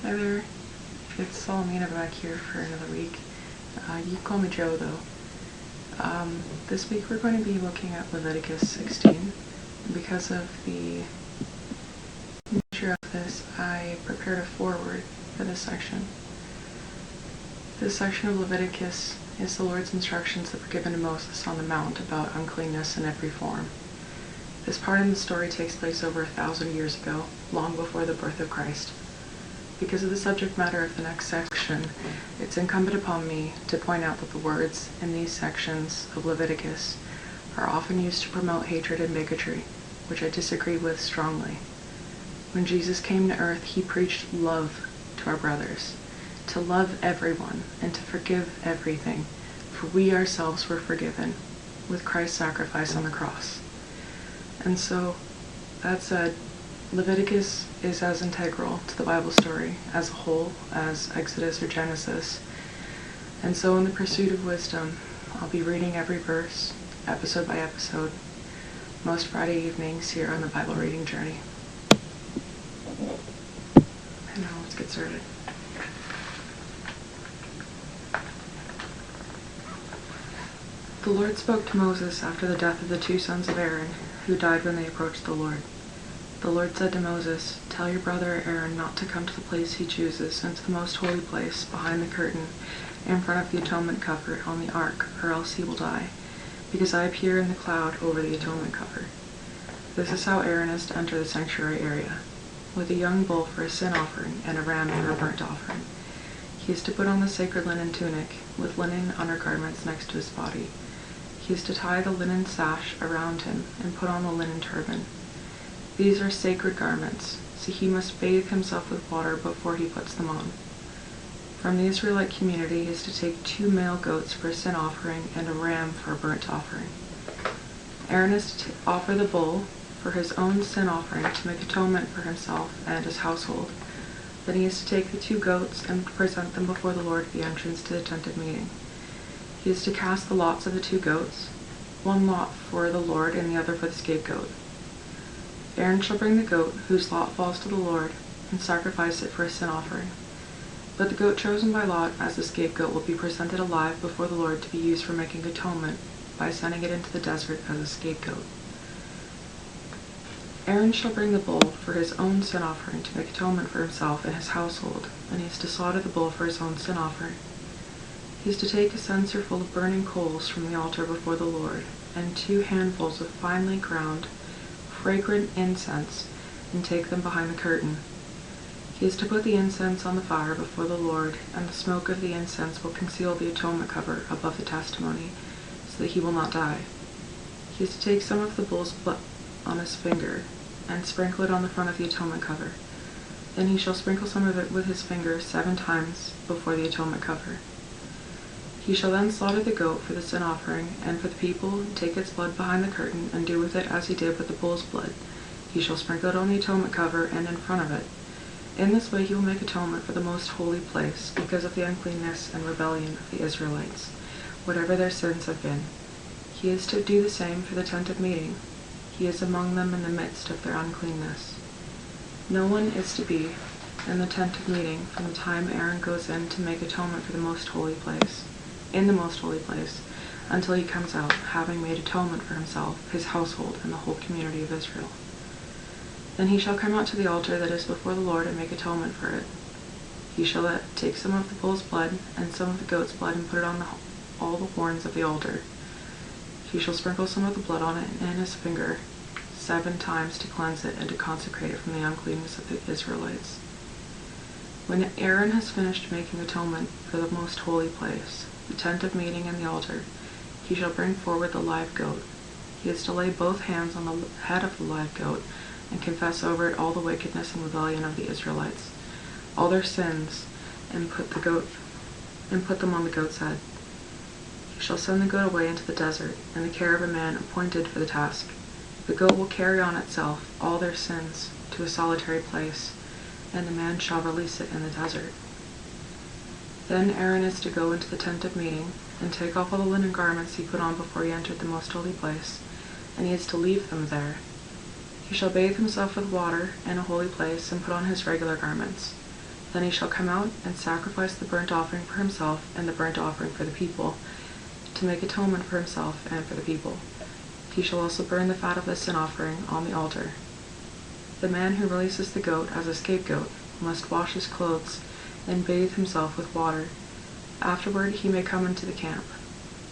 Hi there, it's Salamina back here for another week. You can call me Joe though. This week we're going to be looking at Leviticus 16. Because of the nature of this, I prepared a foreword for this section. This section of Leviticus is the Lord's instructions that were given to Moses on the Mount about uncleanness in every form. This part in the story takes place over 1,000 years ago, long before the birth of Christ. Because of the subject matter of the next section, it's incumbent upon me to point out that the words in these sections of Leviticus are often used to promote hatred and bigotry, which I disagree with strongly. When Jesus came to earth, he preached love to our brothers, to love everyone, and to forgive everything, for we ourselves were forgiven with Christ's sacrifice on the cross. And so, that said, Leviticus is as integral to the Bible story as a whole as Exodus or Genesis. And so in the pursuit of wisdom, I'll be reading every verse, episode by episode, most Friday evenings here on the Bible Reading Journey. And now let's get started. The Lord spoke to Moses after the death of the 2 sons of Aaron, who died when they approached the Lord. The Lord said to Moses, "Tell your brother Aaron not to come to the place he chooses, into the most holy place, behind the curtain, in front of the atonement cover on the ark, or else he will die, because I appear in the cloud over the atonement cover." This is how Aaron is to enter the sanctuary area, with a young bull for a sin offering and a ram for a burnt offering. He is to put on the sacred linen tunic, with linen undergarments next to his body. He is to tie the linen sash around him and put on the linen turban. These are sacred garments, so he must bathe himself with water before he puts them on. From the Israelite community he is to take 2 male goats for a sin offering and a ram for a burnt offering. Aaron is to offer the bull for his own sin offering to make atonement for himself and his household. Then he is to take the 2 goats and present them before the Lord at the entrance to the tent of meeting. He is to cast the lots of the 2 goats, one lot for the Lord and the other for the scapegoat. Aaron shall bring the goat whose lot falls to the Lord and sacrifice it for a sin offering. But the goat chosen by lot as the scapegoat will be presented alive before the Lord to be used for making atonement by sending it into the desert as a scapegoat. Aaron shall bring the bull for his own sin offering to make atonement for himself and his household, and he is to slaughter the bull for his own sin offering. He is to take a censer full of burning coals from the altar before the Lord, and 2 handfuls of finely ground fragrant incense, and take them behind the curtain. He is to put the incense on the fire before the Lord, and the smoke of the incense will conceal the atonement cover above the testimony, so that he will not die. He is to take some of the bull's blood on his finger, and sprinkle it on the front of the atonement cover. Then he shall sprinkle some of it with his finger 7 times before the atonement cover. He shall then slaughter the goat for the sin offering, and for the people take its blood behind the curtain, and do with it as he did with the bull's blood. He shall sprinkle it on the atonement cover and in front of it. In this way he will make atonement for the most holy place, because of the uncleanness and rebellion of the Israelites, whatever their sins have been. He is to do the same for the tent of meeting. He is among them in the midst of their uncleanness. No one is to be in the tent of meeting from the time Aaron goes in to make atonement for the most holy place, until he comes out, having made atonement for himself, his household, and the whole community of Israel. Then he shall come out to the altar that is before the Lord and make atonement for it. He shall take some of the bull's blood and some of the goat's blood and put it on all the horns of the altar. He shall sprinkle some of the blood on it in his finger 7 times to cleanse it and to consecrate it from the uncleanness of the Israelites. When Aaron has finished making atonement for the most holy place, the tent of meeting and the altar, he shall bring forward the live goat. He is to lay both hands on the head of the live goat and confess over it all the wickedness and rebellion of the Israelites, all their sins, and put them on the goat's head. He shall send the goat away into the desert, in the care of a man appointed for the task. The goat will carry on itself all their sins to a solitary place, and the man shall release it in the desert. Then Aaron is to go into the tent of meeting, and take off all the linen garments he put on before he entered the most holy place, and he is to leave them there. He shall bathe himself with water in a holy place, and put on his regular garments. Then he shall come out and sacrifice the burnt offering for himself and the burnt offering for the people, to make atonement for himself and for the people. He shall also burn the fat of the sin offering on the altar. The man who releases the goat as a scapegoat must wash his clothes and bathe himself with water. Afterward he may come into the camp.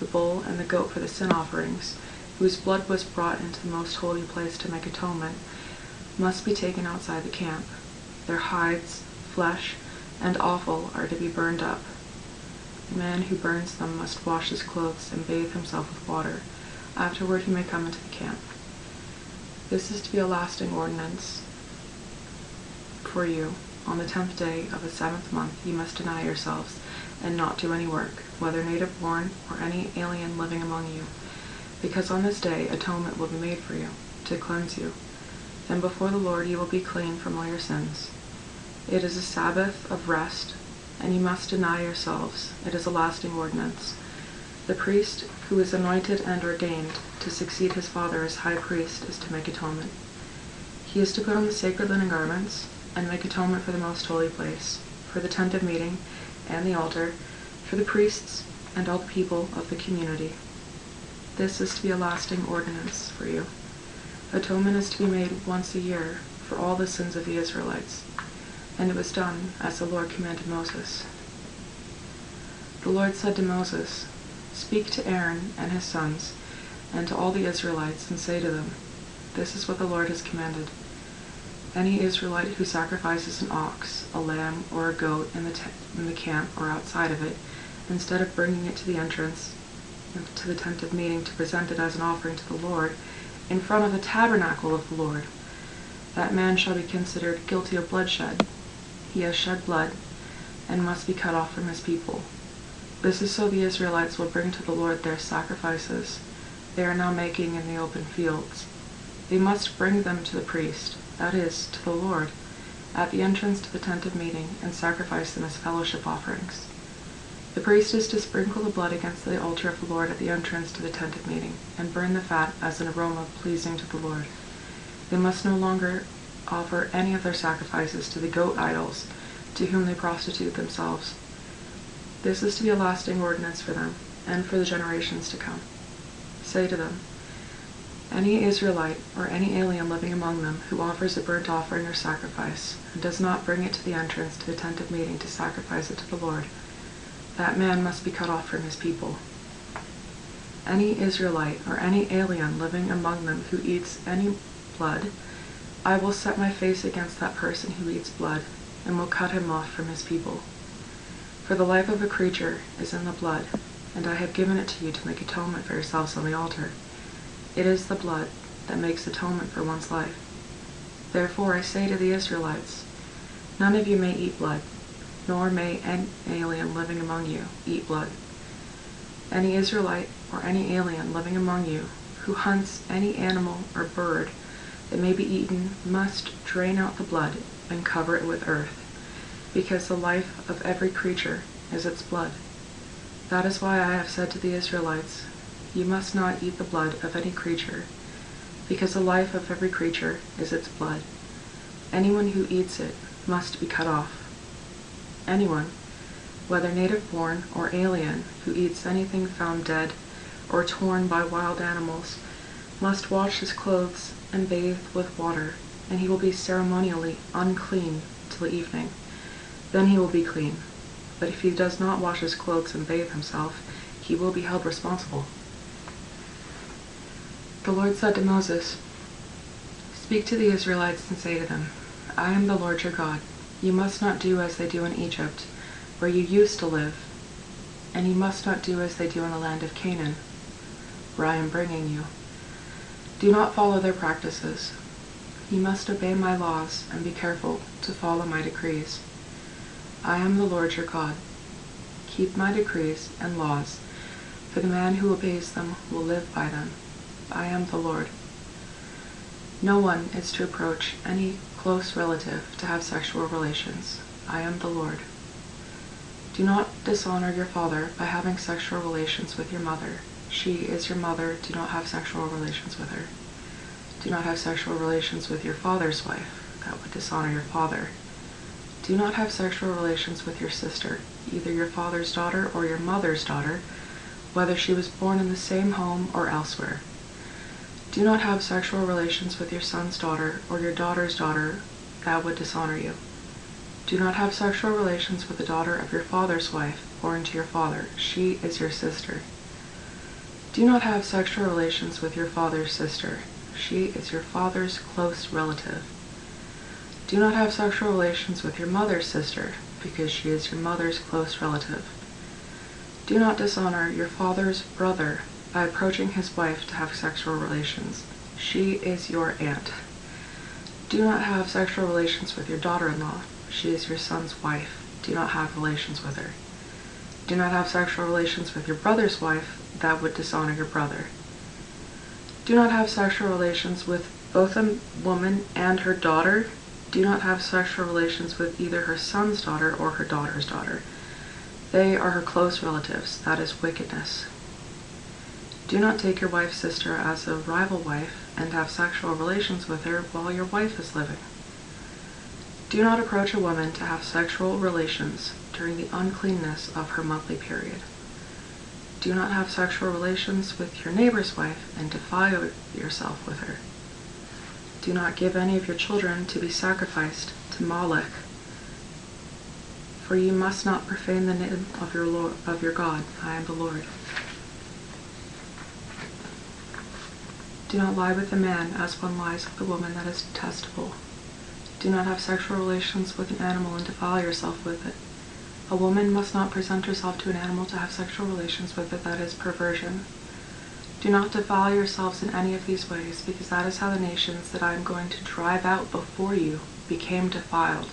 The bull and the goat for the sin offerings, whose blood was brought into the most holy place to make atonement, must be taken outside the camp. Their hides, flesh, and offal are to be burned up. The man who burns them must wash his clothes and bathe himself with water. Afterward he may come into the camp. This is to be a lasting ordinance for you. On the 10th day of the 7th month you must deny yourselves, and not do any work, whether native born or any alien living among you, because on this day atonement will be made for you, to cleanse you. Then before the Lord you will be clean from all your sins. It is a Sabbath of rest, and you must deny yourselves. It is a lasting ordinance. The priest who is anointed and ordained to succeed his father as high priest is to make atonement. He is to put on the sacred linen garments and make atonement for the most holy place, for the tent of meeting and the altar, for the priests and all the people of the community. This is to be a lasting ordinance for you. Atonement is to be made once a year for all the sins of the Israelites, and it was done as the Lord commanded Moses. The Lord said to Moses, "Speak to Aaron and his sons, and to all the Israelites, and say to them, This is what the Lord has commanded. Any Israelite who sacrifices an ox, a lamb, or a goat in the camp or outside of it, instead of bringing it to the entrance to the tent of meeting to present it as an offering to the Lord, in front of the tabernacle of the Lord, that man shall be considered guilty of bloodshed. He has shed blood, and must be cut off from his people. This is so the Israelites will bring to the Lord their sacrifices they are now making in the open fields. They must bring them to the priest, that is, to the Lord, at the entrance to the tent of meeting, and sacrifice them as fellowship offerings. The priest is to sprinkle the blood against the altar of the Lord at the entrance to the tent of meeting, and burn the fat as an aroma pleasing to the Lord. They must no longer offer any of their sacrifices to the goat idols, to whom they prostitute themselves. This is to be a lasting ordinance for them, and for the generations to come. Say to them, Any Israelite or any alien living among them who offers a burnt offering or sacrifice, and does not bring it to the entrance to the tent of meeting to sacrifice it to the Lord, that man must be cut off from his people. Any Israelite or any alien living among them who eats any blood, I will set my face against that person who eats blood, and will cut him off from his people. For the life of a creature is in the blood, and I have given it to you to make atonement for yourselves on the altar. It is the blood that makes atonement for one's life. Therefore I say to the Israelites, none of you may eat blood, nor may any alien living among you eat blood. Any Israelite or any alien living among you who hunts any animal or bird that may be eaten must drain out the blood and cover it with earth, because the life of every creature is its blood. That is why I have said to the Israelites, you must not eat the blood of any creature, because the life of every creature is its blood. Anyone who eats it must be cut off. Anyone, whether native born or alien, who eats anything found dead or torn by wild animals, must wash his clothes and bathe with water, and he will be ceremonially unclean till the evening. Then he will be clean. But if he does not wash his clothes and bathe himself, he will be held responsible. The Lord said to Moses, Speak to the Israelites and say to them, I am the Lord your God. You must not do as they do in Egypt, where you used to live, and you must not do as they do in the land of Canaan, where I am bringing you. Do not follow their practices. You must obey my laws and be careful to follow my decrees. I am the Lord your God. Keep my decrees and laws, for the man who obeys them will live by them. I am the Lord. No one is to approach any close relative to have sexual relations. I am the Lord. Do not dishonor your father by having sexual relations with your mother. She is your mother. Do not have sexual relations with her. Do not have sexual relations with your father's wife. That would dishonor your father. Do not have sexual relations with your sister, either your father's daughter or your mother's daughter, whether she was born in the same home or elsewhere. Do not have sexual relations with your son's daughter or your daughter's daughter, that would dishonor you. Do not have sexual relations with the daughter of your father's wife, born to your father. She is your sister. Do not have sexual relations with your father's sister. She is your father's close relative. Do not have sexual relations with your mother's sister, because she is your mother's close relative. Do not dishonor your father's brother by approaching his wife to have sexual relations. She is your aunt. Do not have sexual relations with your daughter-in-law. She is your son's wife. Do not have relations with her. Do not have sexual relations with your brother's wife. That would dishonor your brother. Do not have sexual relations with both a woman and her daughter. Do not have sexual relations with either her son's daughter or her daughter's daughter. They are her close relatives. That is wickedness. Do not take your wife's sister as a rival wife and have sexual relations with her while your wife is living. Do not approach a woman to have sexual relations during the uncleanness of her monthly period. Do not have sexual relations with your neighbor's wife and defile yourself with her. Do not give any of your children to be sacrificed to Molech, for you must not profane the name of your God. I am the Lord. Do not lie with a man as one lies with a woman, that is detestable. Do not have sexual relations with an animal and defile yourself with it. A woman must not present herself to an animal to have sexual relations with it, that is perversion. Do not defile yourselves in any of these ways, because that is how the nations that I am going to drive out before you became defiled.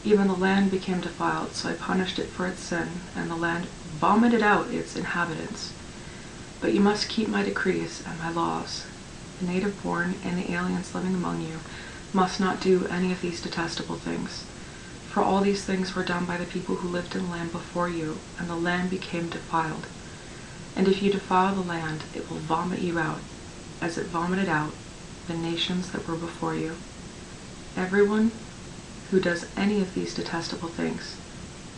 Even the land became defiled, so I punished it for its sin, and the land vomited out its inhabitants. But you must keep my decrees and my laws. The native-born and the aliens living among you must not do any of these detestable things. For all these things were done by the people who lived in the land before you, and the land became defiled. And if you defile the land, it will vomit you out, as it vomited out the nations that were before you. Everyone who does any of these detestable things,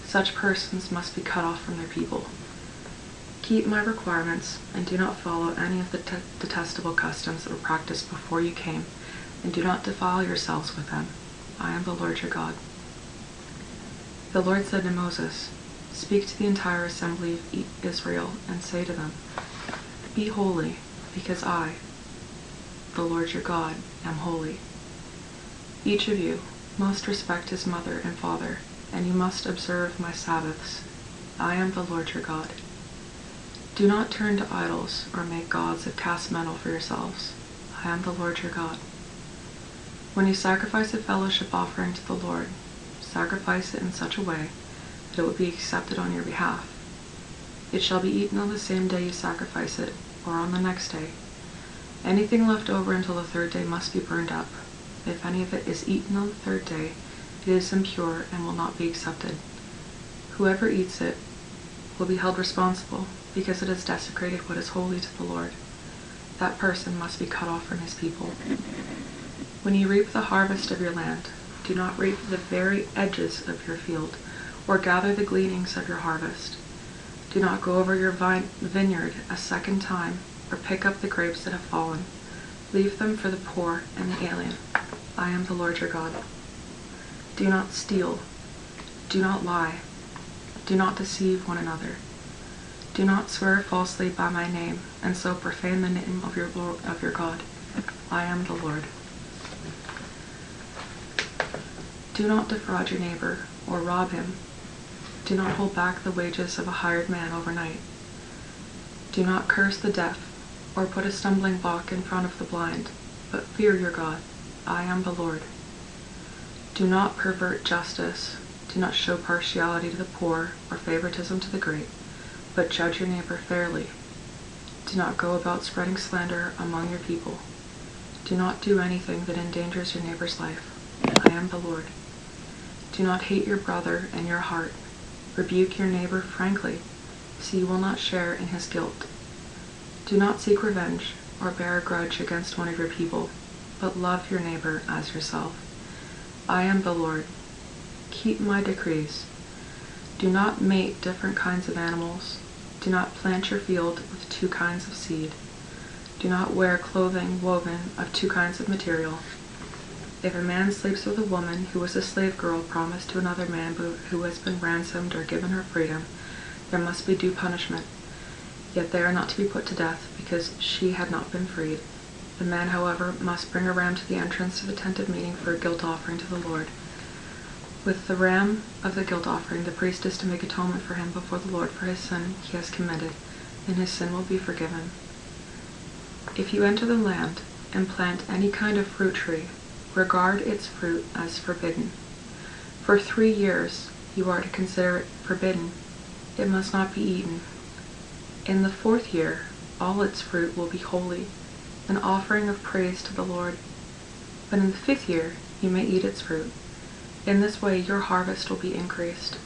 such persons must be cut off from their people. Keep my requirements, and do not follow any of the detestable customs that were practiced before you came, and do not defile yourselves with them. I am the Lord your God. The Lord said to Moses, "Speak to the entire assembly of Israel, and say to them, Be holy, because I, the Lord your God, am holy. Each of you must respect his mother and father, and you must observe my Sabbaths. I am the Lord your God. Do not turn to idols or make gods of cast metal for yourselves. I am the Lord your God. When you sacrifice a fellowship offering to the Lord, sacrifice it in such a way that it will be accepted on your behalf. It shall be eaten on the same day you sacrifice it, or on the next day. Anything left over until the third day must be burned up. If any of it is eaten on the third day, it is impure and will not be accepted. Whoever eats it will be held responsible, because it has desecrated what is holy to the Lord. That person must be cut off from his people. When you reap the harvest of your land, do not reap the very edges of your field, or gather the gleanings of your harvest. Do not go over your vineyard a second time, or pick up the grapes that have fallen. Leave them for the poor and the alien. I am the Lord your God. Do not steal. Do not lie. Do not deceive one another. Do not swear falsely by my name, and so profane the name of your God. I am the Lord. Do not defraud your neighbor, or rob him. Do not hold back the wages of a hired man overnight. Do not curse the deaf, or put a stumbling block in front of the blind, but fear your God. I am the Lord. Do not pervert justice. Do not show partiality to the poor, or favoritism to the great, but judge your neighbor fairly. Do not go about spreading slander among your people. Do not do anything that endangers your neighbor's life. I am the Lord. Do not hate your brother in your heart. Rebuke your neighbor frankly, so you will not share in his guilt. Do not seek revenge or bear a grudge against one of your people, but love your neighbor as yourself. I am the Lord. Keep my decrees. Do not mate different kinds of animals. Do not plant your field with two kinds of seed. Do not wear clothing woven of two kinds of material. If a man sleeps with a woman who was a slave girl promised to another man who has been ransomed or given her freedom, there must be due punishment. Yet they are not to be put to death, because she had not been freed. The man, however, must bring a ram to the entrance of the tent of meeting for a guilt offering to the Lord. With the ram of the guilt offering, the priest is to make atonement for him before the Lord for his sin he has committed, and his sin will be forgiven. If you enter the land and plant any kind of fruit tree, regard its fruit as forbidden. For 3 years you are to consider it forbidden. It must not be eaten. In the 4th year, all its fruit will be holy, an offering of praise to the Lord. But in the 5th year, you may eat its fruit. In this way your harvest will be increased.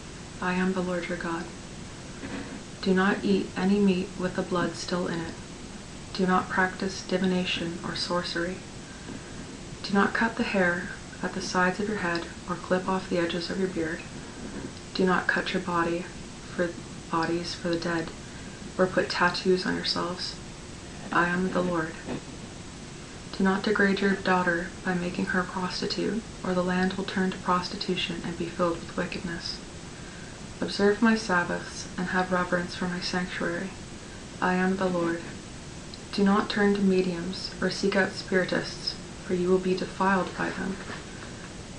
I am the Lord your God. Do not eat any meat with the blood still in it. Do not practice divination or sorcery. Do not cut the hair at the sides of your head or clip off the edges of your beard. Do not cut your bodies for the dead, or put tattoos on yourselves. I am the Lord. Do not degrade your daughter by making her a prostitute, or the land will turn to prostitution and be filled with wickedness. Observe my Sabbaths and have reverence for my sanctuary. I am the Lord. Do not turn to mediums or seek out spiritists, for you will be defiled by them.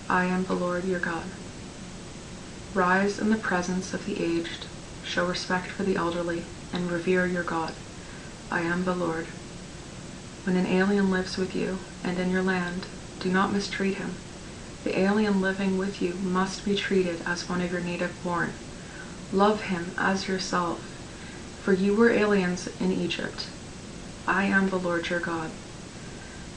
I am the Lord your God. Rise in the presence of the aged, show respect for the elderly, and revere your God. I am the Lord. When an alien lives with you and in your land, do not mistreat him. The alien living with you must be treated as one of your native born. Love him as yourself, for you were aliens in Egypt. I am the Lord your God.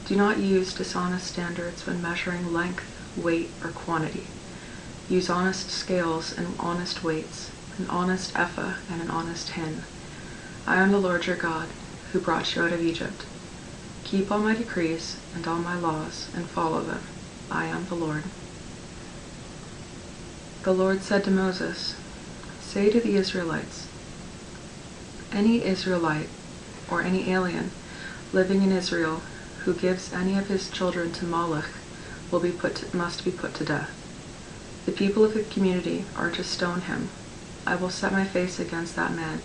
Do not use dishonest standards when measuring length, weight, or quantity. Use honest scales and honest weights, an honest ephah and an honest hin. I am the Lord your God, who brought you out of Egypt. Keep all my decrees and all my laws, and follow them. I am the Lord. The Lord said to Moses, say to the Israelites, any Israelite or any alien living in Israel who gives any of his children to Moloch must be put to death. The people of the community are to stone him. I will set my face against that man,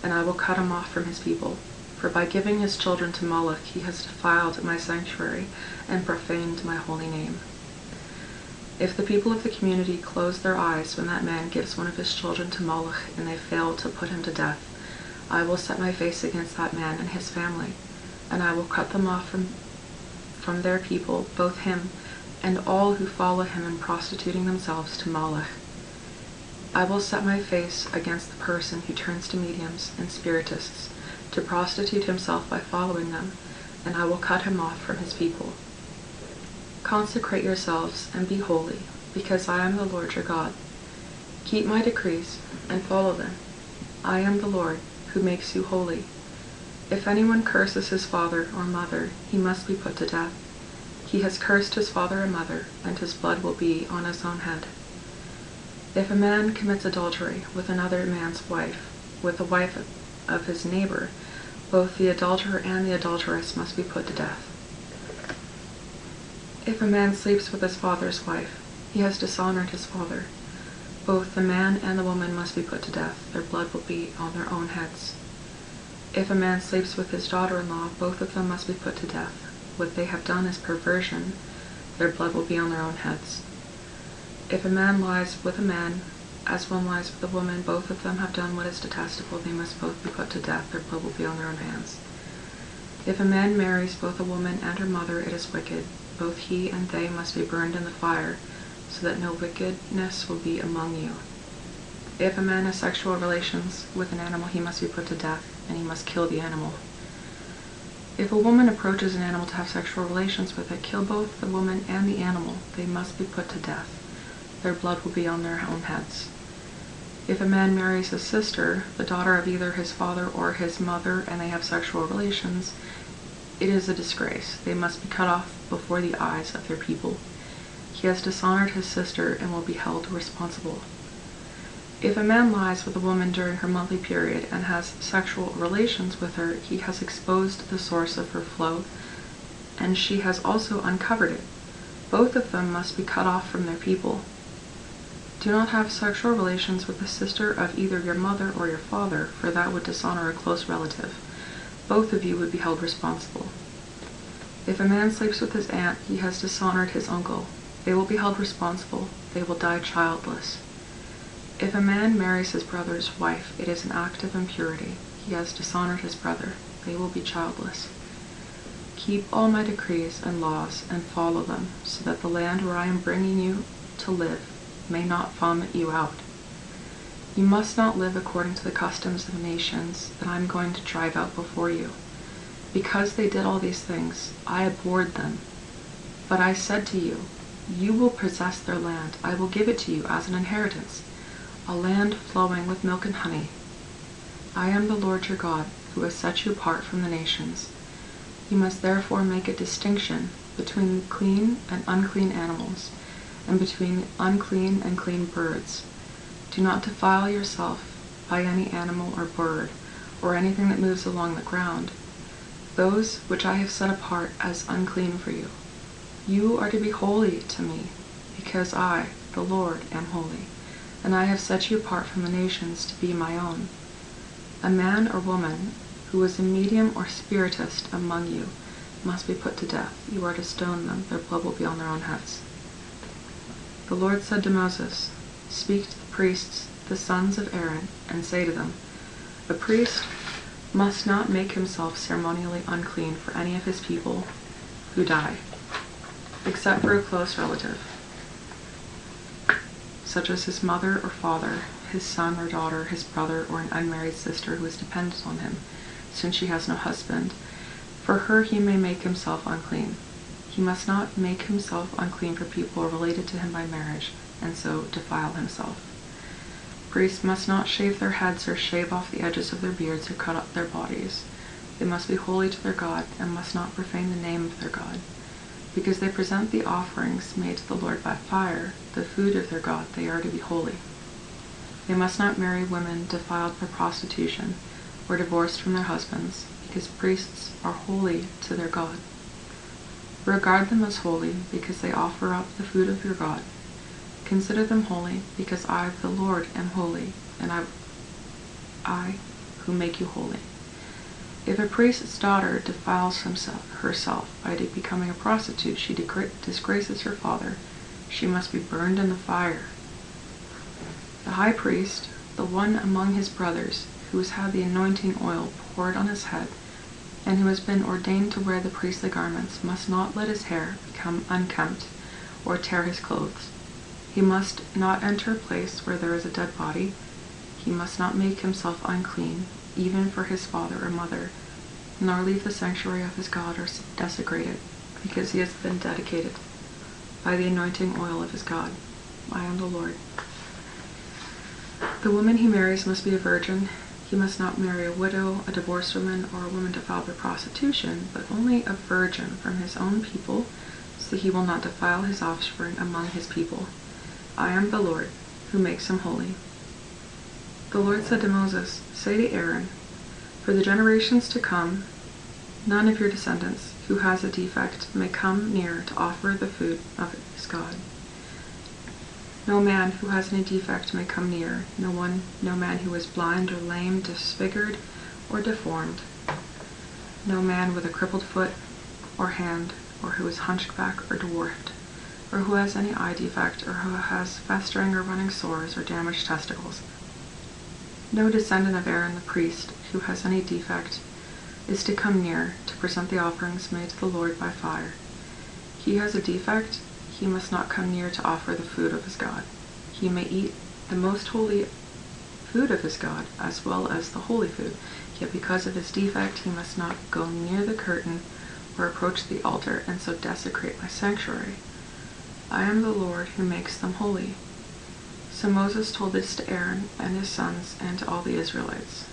and I will cut him off from his people. For by giving his children to Moloch he has defiled my sanctuary and profaned my holy name. If the people of the community close their eyes when that man gives one of his children to Moloch and they fail to put him to death, I will set my face against that man and his family, and I will cut them off from their people, both him and all who follow him in prostituting themselves to Moloch. I will set my face against the person who turns to mediums and spiritists to prostitute himself by following them, and I will cut him off from his people. Consecrate yourselves and be holy, because I am the Lord your God. Keep my decrees and follow them. I am the Lord, who makes you holy. If anyone curses his father or mother, he must be put to death. He has cursed his father or mother, and his blood will be on his own head. If a man commits adultery with another man's wife, with the wife of his neighbor, both the adulterer and the adulteress must be put to death. If a man sleeps with his father's wife, he has dishonored his father. Both the man and the woman must be put to death. Their blood will be on their own heads. If a man sleeps with his daughter-in-law, both of them must be put to death. What they have done is perversion. Their blood will be on their own heads. If a man lies with a man, as one lies with a woman, both of them have done what is detestable. They must both be put to death. Their blood will be on their own hands. If a man marries both a woman and her mother, it is wicked. Both he and they must be burned in the fire, so that no wickedness will be among you. If a man has sexual relations with an animal, he must be put to death, and he must kill the animal. If a woman approaches an animal to have sexual relations with it, kill both the woman and the animal. They must be put to death. Their blood will be on their own heads. If a man marries his sister, the daughter of either his father or his mother, and they have sexual relations, it is a disgrace. They must be cut off before the eyes of their people. He has dishonored his sister and will be held responsible. If a man lies with a woman during her monthly period and has sexual relations with her, he has exposed the source of her flow, and she has also uncovered it. Both of them must be cut off from their people. Do not have sexual relations with the sister of either your mother or your father, for that would dishonor a close relative. Both of you would be held responsible. If a man sleeps with his aunt, he has dishonored his uncle. They will be held responsible. They will die childless. If a man marries his brother's wife, it is an act of impurity. He has dishonored his brother. They will be childless. Keep all my decrees and laws and follow them, so that the land where I am bringing you to live may not vomit you out. You must not live according to the customs of nations that I am going to drive out before you. Because they did all these things, I abhorred them. But I said to you, you will possess their land. I will give it to you as an inheritance, a land flowing with milk and honey. I am the Lord your God, who has set you apart from the nations. You must therefore make a distinction between clean and unclean animals, and between unclean and clean birds. Do not defile yourself by any animal or bird, or anything that moves along the ground, those which I have set apart as unclean for you. You are to be holy to me, because I, the Lord, am holy, and I have set you apart from the nations to be my own. A man or woman who is a medium or spiritist among you must be put to death. You are to stone them. Their blood will be on their own heads. The Lord said to Moses, speak to the priests, the sons of Aaron, and say to them, a priest must not make himself ceremonially unclean for any of his people who die, except for a close relative, such as his mother or father, his son or daughter, his brother, or an unmarried sister who is dependent on him, since she has no husband. For her he may make himself unclean. He must not make himself unclean for people related to him by marriage, and so defile himself. Priests must not shave their heads or shave off the edges of their beards or cut up their bodies. They must be holy to their God and must not profane the name of their God. Because they present the offerings made to the Lord by fire, the food of their God, they are to be holy. They must not marry women defiled by prostitution or divorced from their husbands, because priests are holy to their God. Regard them as holy, because they offer up the food of your God. Consider them holy, because I, the Lord, am holy, and I who make you holy. If a priest's daughter defiles herself by becoming a prostitute, she disgraces her father. She must be burned in the fire. The high priest, the one among his brothers, who has had the anointing oil poured on his head, and who has been ordained to wear the priestly garments, must not let his hair become unkempt or tear his clothes. He must not enter a place where there is a dead body. He must not make himself unclean, even for his father or mother, nor leave the sanctuary of his God or desecrate it, because he has been dedicated by the anointing oil of his God. I am the Lord. The woman he marries must be a virgin. He must not marry a widow, a divorced woman, or a woman defiled by prostitution, but only a virgin from his own people, so he will not defile his offspring among his people. I am the Lord, who makes him holy. The Lord said to Moses, say to Aaron, for the generations to come, none of your descendants who has a defect may come near to offer the food of his God. No man who has any defect may come near, no man who is blind or lame, disfigured, or deformed, no man with a crippled foot or hand, or who is hunchback or dwarfed, or who has any eye defect, or who has festering or running sores or damaged testicles. No descendant of Aaron the priest who has any defect is to come near to present the offerings made to the Lord by fire. He has a defect, he must not come near to offer the food of his God. He may eat the most holy food of his God, as well as the holy food, yet because of his defect he must not go near the curtain or approach the altar and so desecrate my sanctuary. I am the Lord who makes them holy. So Moses told this to Aaron and his sons and to all the Israelites.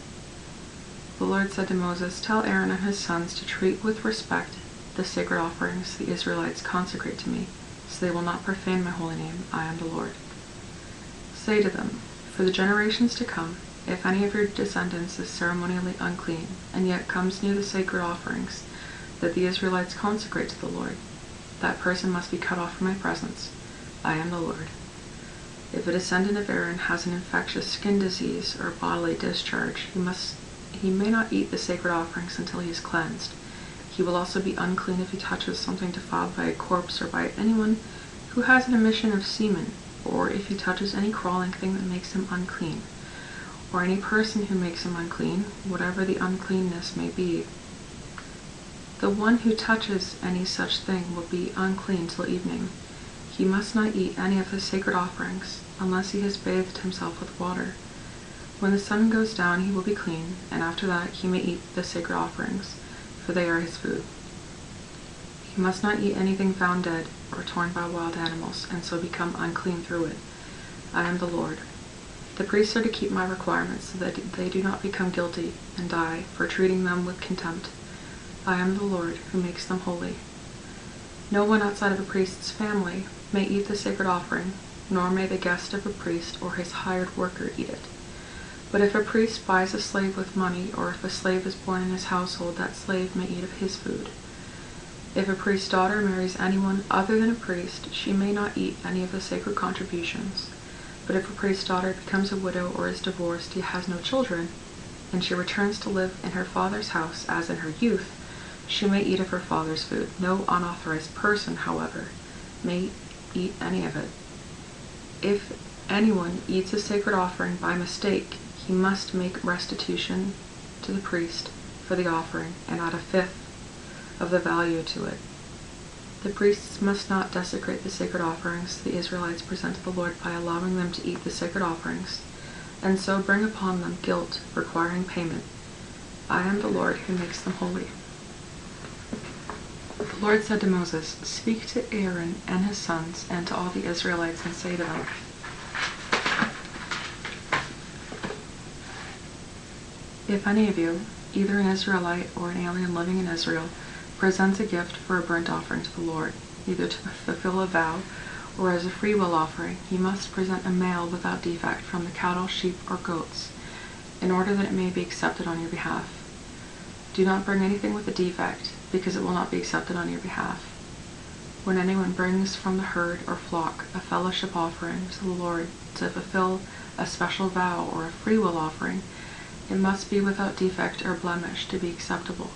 The Lord said to Moses, tell Aaron and his sons to treat with respect the sacred offerings the Israelites consecrate to me, so they will not profane my holy name. I am the Lord. Say to them, for the generations to come, if any of your descendants is ceremonially unclean, and yet comes near the sacred offerings that the Israelites consecrate to the Lord, that person must be cut off from my presence. I am the Lord. If a descendant of Aaron has an infectious skin disease or bodily discharge, he may not eat the sacred offerings until he is cleansed. He will also be unclean if he touches something defiled by a corpse or by anyone who has an emission of semen, or if he touches any crawling thing that makes him unclean, or any person who makes him unclean, whatever the uncleanness may be. The one who touches any such thing will be unclean till evening. He must not eat any of the sacred offerings, unless he has bathed himself with water. When the sun goes down he will be clean, and after that he may eat the sacred offerings, for they are his food. He must not eat anything found dead or torn by wild animals, and so become unclean through it. I am the Lord. The priests are to keep my requirements so that they do not become guilty and die for treating them with contempt. I am the Lord who makes them holy. No one outside of a priest's family may eat the sacred offering, nor may the guest of a priest or his hired worker eat it. But if a priest buys a slave with money, or if a slave is born in his household, that slave may eat of his food. If a priest's daughter marries anyone other than a priest, she may not eat any of the sacred contributions. But if a priest's daughter becomes a widow or is divorced, yet has no children, and she returns to live in her father's house as in her youth, she may eat of her father's food. No unauthorized person, however, may eat any of it. If anyone eats a sacred offering by mistake, he must make restitution to the priest for the offering and add a fifth of the value to it. The priests must not desecrate the sacred offerings the Israelites present to the Lord by allowing them to eat the sacred offerings, and so bring upon them guilt requiring payment. I am the Lord who makes them holy. The Lord said to Moses, speak to Aaron and his sons and to all the Israelites and say to them, if any of you, either an Israelite or an alien living in Israel, presents a gift for a burnt offering to the Lord, either to fulfill a vow or as a freewill offering, he must present a male without defect from the cattle, sheep, or goats, in order that it may be accepted on your behalf. Do not bring anything with a defect, because it will not be accepted on your behalf. When anyone brings from the herd or flock a fellowship offering to the Lord to fulfill a special vow or a freewill offering, it must be without defect or blemish to be acceptable.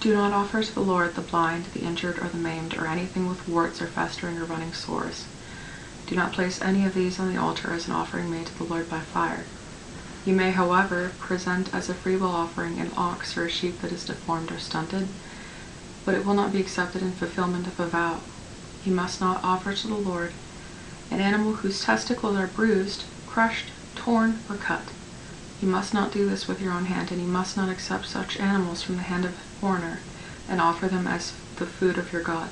Do not offer to the Lord the blind, the injured, or the maimed, or anything with warts or festering or running sores. Do not place any of these on the altar as an offering made to the Lord by fire. You may, however, present as a freewill offering an ox or a sheep that is deformed or stunted, but it will not be accepted in fulfillment of a vow. You must not offer to the Lord an animal whose testicles are bruised, crushed, torn, or cut. You must not do this with your own hand, and you must not accept such animals from the hand of a foreigner and offer them as the food of your God.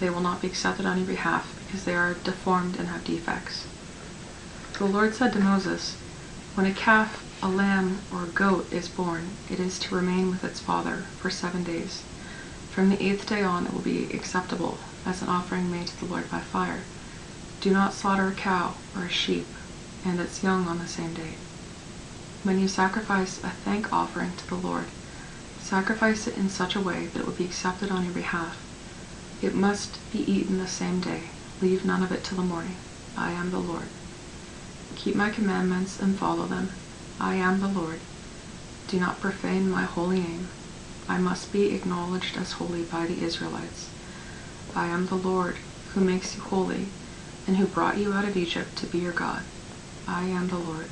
They will not be accepted on your behalf, because they are deformed and have defects. The Lord said to Moses, when a calf, a lamb, or a goat is born, it is to remain with its father for 7 days. From the 8th day on it will be acceptable as an offering made to the Lord by fire. Do not slaughter a cow or a sheep and its young on the same day. When you sacrifice a thank offering to the Lord, sacrifice it in such a way that it will be accepted on your behalf. It must be eaten the same day. Leave none of it till the morning. I am the Lord. Keep my commandments and follow them. I am the Lord. Do not profane my holy name. I must be acknowledged as holy by the Israelites. I am the Lord who makes you holy and who brought you out of Egypt to be your God. I am the Lord.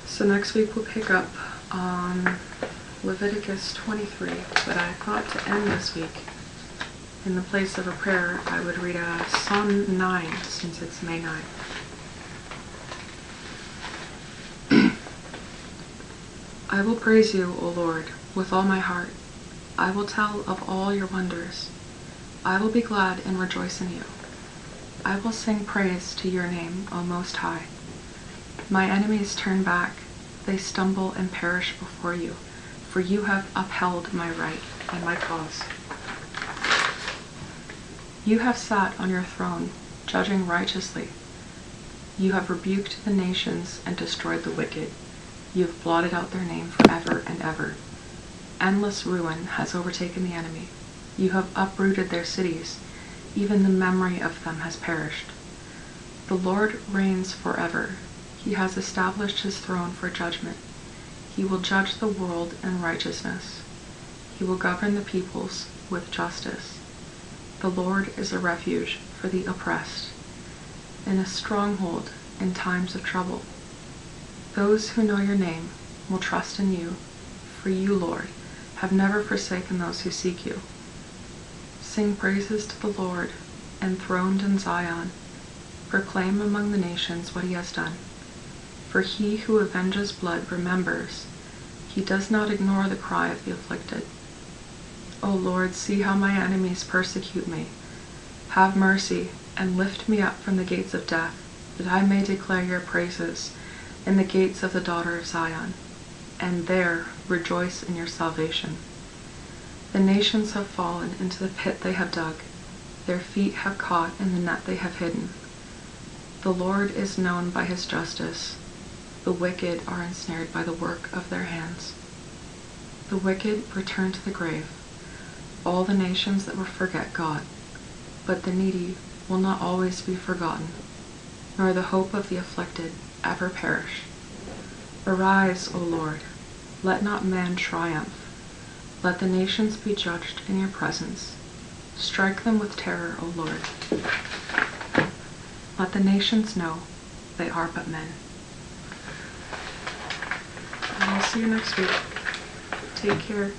So next week we'll pick up on Leviticus 23, but I thought to end this week, in the place of a prayer, I would read Psalm 9, since it's May 9. I will praise you, O Lord, with all my heart. I will tell of all your wonders. I will be glad and rejoice in you. I will sing praise to your name, O Most High. My enemies turn back. They stumble and perish before you, for you have upheld my right and my cause. You have sat on your throne, judging righteously. You have rebuked the nations and destroyed the wicked. You have blotted out their name forever and ever. Endless ruin has overtaken the enemy. You have uprooted their cities. Even the memory of them has perished. The Lord reigns forever. He has established his throne for judgment. He will judge the world in righteousness. He will govern the peoples with justice. The Lord is a refuge for the oppressed, and a stronghold in times of trouble. Those who know your name will trust in you, for you, Lord, have never forsaken those who seek you. Sing praises to the Lord, enthroned in Zion. Proclaim among the nations what he has done. For he who avenges blood remembers. He does not ignore the cry of the afflicted. O Lord, see how my enemies persecute me. Have mercy and lift me up from the gates of death, that I may declare your praises in the gates of the daughter of Zion, and there rejoice in your salvation. The nations have fallen into the pit they have dug. Their feet have caught in the net they have hidden. The Lord is known by his justice. The wicked are ensnared by the work of their hands. The wicked return to the grave, all the nations that will forget God. But the needy will not always be forgotten, nor the hope of the afflicted ever perish. Arise, O Lord, let not man triumph. Let the nations be judged in your presence. Strike them with terror, O Lord. Let the nations know they are but men. And I'll see you next week. Take care.